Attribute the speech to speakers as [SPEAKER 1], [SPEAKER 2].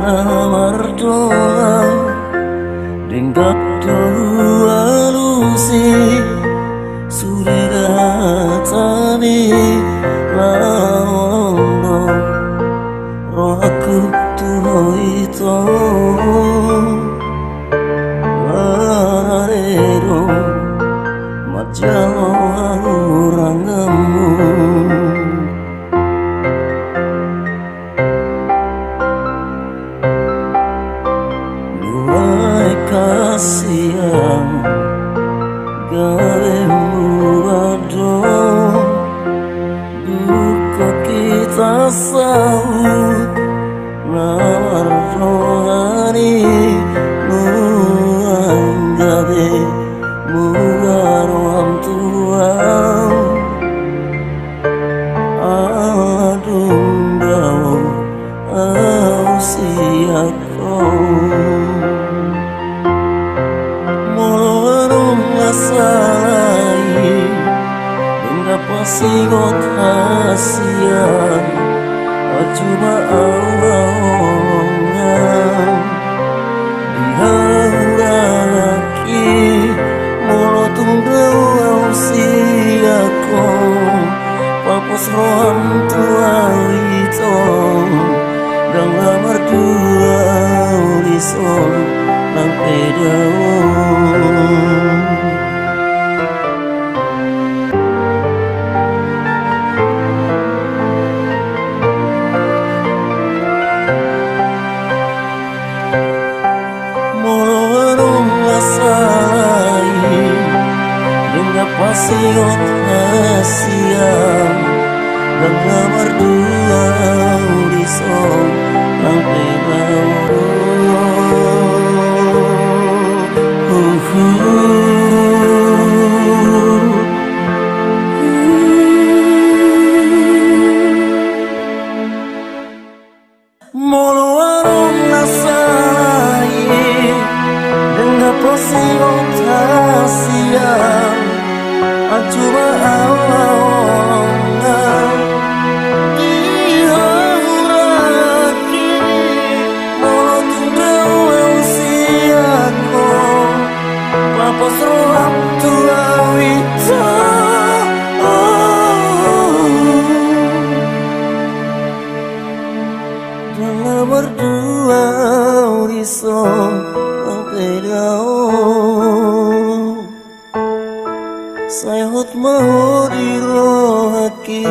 [SPEAKER 1] Namardongan denggan hualusi sudena hatami holong rohakku Hita Namardongan manjalo hahuranganmu. Hasian gabe adong buka kita saut Namardongani Nuaeng gabe roham tuang adong daun Molo nasala denggan pasingot hasian Anju holongan hahuranganki Molo hahusi aku papos roham itu dan berdua lison nang pedaung. Molo nasala denggan pasingot hasian dan berdua lison nang pedaung. Molo nasala denggan pasingot hasian Anju holongan hahuranganki Molo hahusi aku papos roham itu jangan berdua lison nang pedaung. Saut mau di rohakku